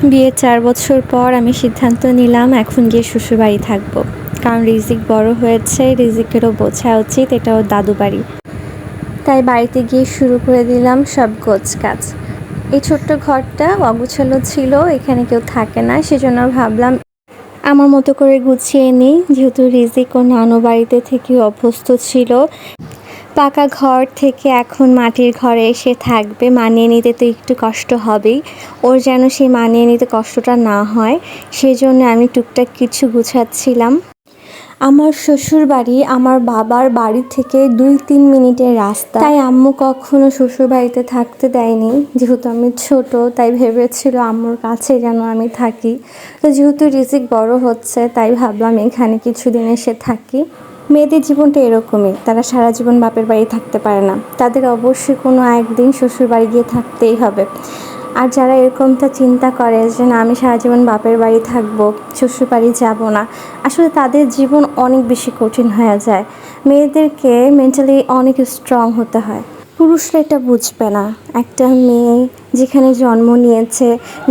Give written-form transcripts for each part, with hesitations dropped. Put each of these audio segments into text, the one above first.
বিয়ের ৪ বছর পর আমি সিদ্ধান্ত নিলাম এখন গিয়ে শ্বশুরবাড়ি থাকবো। কারণ রিজিক বড় হয়েছে, রিজিকেরও বোঝা উচিত এটা ওর দাদু বাড়ি। তাই বাড়িতে গিয়ে শুরু করে দিলাম সব গোছগাছ। এই ছোট্ট ঘরটা অগোছালো ছিল, এখানে কেউ থাকে না, সেজন্য ভাবলাম আমার মতো করে গুছিয়ে নিই। যেহেতু রিজিক ও নানু বাড়িতে থেকে অভ্যস্ত ছিল, পাকা ঘর থেকে এখন মাটির ঘরে এসে থাকবে, মানিয়ে নিতে তো একটু কষ্ট হবেই। ওর যেন সেই মানিয়ে নিতে কষ্টটা না হয়, সেজন্য আমি টুকটাক কিছু গুছাচ্ছিলাম। আমার শ্বশুর বাড়ি আমার বাবার বাড়ি থেকে ২-৩ মিনিটের রাস্তা, তাই আম্মু কখনো শ্বশুর বাড়িতে থাকতে দেয়নি। যেহেতু আমি ছোট, তাই ভেবেছিল আম্মুর কাছে যেন আমি থাকি। তো যেহেতু রিজিক বড় হচ্ছে, তাই ভাবলাম এখানে কিছুদিন এসে থাকি। মেয়েদের জীবনটা এরকমই, তারা সারা জীবন বাপের বাড়ি থাকতে পারে না, তাদের অবশ্যই কোনো একদিন শ্বশুর বাড়ি গিয়ে থাকতেই হবে। আর যারা এরকমটা চিন্তা করে যে না আমি সারা জীবন বাপের বাড়ি থাকবো, শ্বশুর বাড়ি যাব না, আসলে তাদের জীবন অনেক বেশি কঠিন হয়ে যায়। মেয়েদেরকে মেন্টালি অনেক স্ট্রং হতে হয়, পুরুষরা এটা বুঝবে না। একটা মেয়ে যেখানে জন্ম নিয়েছে,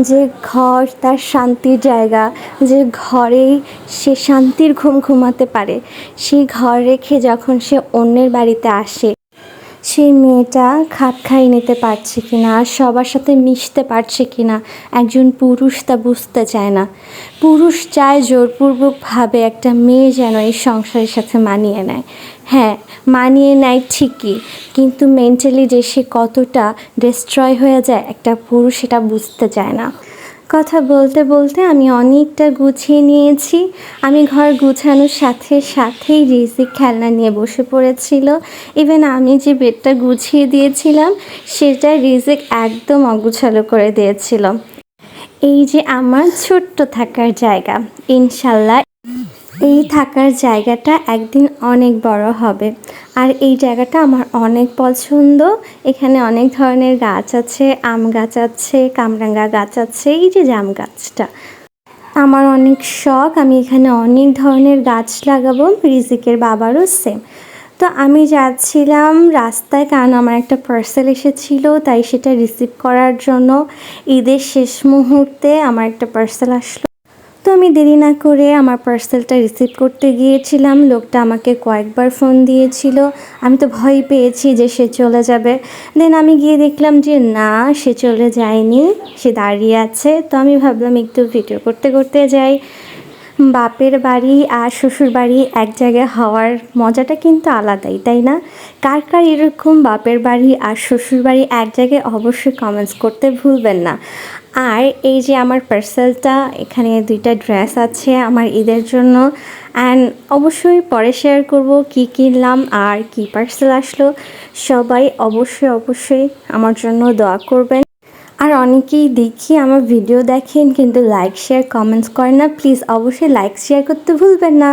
যে ঘর তার শান্তির জায়গা, যে ঘরেই সে শান্তির ঘুম ঘুমাতে পারে, সেই ঘর রেখে যখন সে অন্যের বাড়িতে আসে, সেই মেয়েটা খাপ খাইয়ে নিতে পারছে কিনা, সবার সাথে মিশতে পারছে কিনা একজন পুরুষ তা বুঝতে চায় না। পুরুষ চায় জোরপূর্বকভাবে একটা মেয়ে যেন এই সংসারের সাথে মানিয়ে নেয়। হ্যাঁ, মানিয়ে নেয় ঠিকই, কিন্তু মেন্টালি যে সে কতটা ডিস্ট্রয় হয়ে যায় একটা পুরুষ সেটা বুঝতে চায় না। কথা বলতে বলতে আমি অনেকটা গুছিয়ে নিয়েছি। আমি ঘর গুছানোর সাথে সাথেই রিজিক খেলনা নিয়ে বসে পড়েছিল। ইভেন আমি যে বেডটা গুছিয়ে দিয়েছিলাম সেটা রিজিক একদম অগোছালো করে দিয়েছিল। এই যে আমার ছোট্ট থাকার জায়গা, ইনশাল্লাহ এই থাকার জায়গাটা একদিন অনেক বড় হবে। আর এই জায়গাটা আমার অনেক পছন্দ। এখানে অনেক ধরনের গাছ আছে, আম গাছ আছে, কামরাঙ্গা গাছ আছে, এই যে জাম গাছটা আমার অনেক শখ। আমি এখানে অনেক ধরনের গাছ লাগাবো, রিজিকের বাবারও সেম। তো আমি যাচ্ছিলাম রাস্তায়, কারণ আমার একটা পার্সেল এসেছিলো, তাই সেটা রিসিভ করার জন্য। ঈদের শেষ মুহূর্তে আমার একটা পার্সেল আসলো, তো আমি দেরি না করে আমার পার্সেলটা রিসিভ করতে গিয়েছিলাম। লোকটা আমাকে কয়েকবার ফোন দিয়েছিল, আমি তো ভয় পেয়েছি যে সে চলে যাবে। দেন আমি গিয়ে দেখলাম যে না, সে চলে যায়নি, সে দাঁড়িয়ে আছে। তো আমি ভাবলাম একটু ভিডিও করতে করতে যাই। বাপের বাড়ি আর শ্বশুর বাড়ি এক জায়গায় হওয়ার মজাটা কিন্তু আলাদাই, তাই না? কার কার এরকম বাপের বাড়ি আর শ্বশুর বাড়ি এক জায়গায়, অবশ্যই কমেন্টস করতে ভুলবেন না। আর এই যে আমার পার্সেলটা, এখানে 2টা ড্রেস আছে আমার ঈদের জন্য। অ্যান্ড অবশ্যই পরে শেয়ার করব কি কিনলাম আর কি পার্সেল আসলো। সবাই অবশ্যই আমার জন্য দোয়া করবেন। আর অনেকেই দেখি আমার ভিডিও দেখেন কিন্তু লাইক শেয়ার কমেন্টস করেন না, প্লিজ অবশ্যই লাইক শেয়ার করতে ভুলবেন না।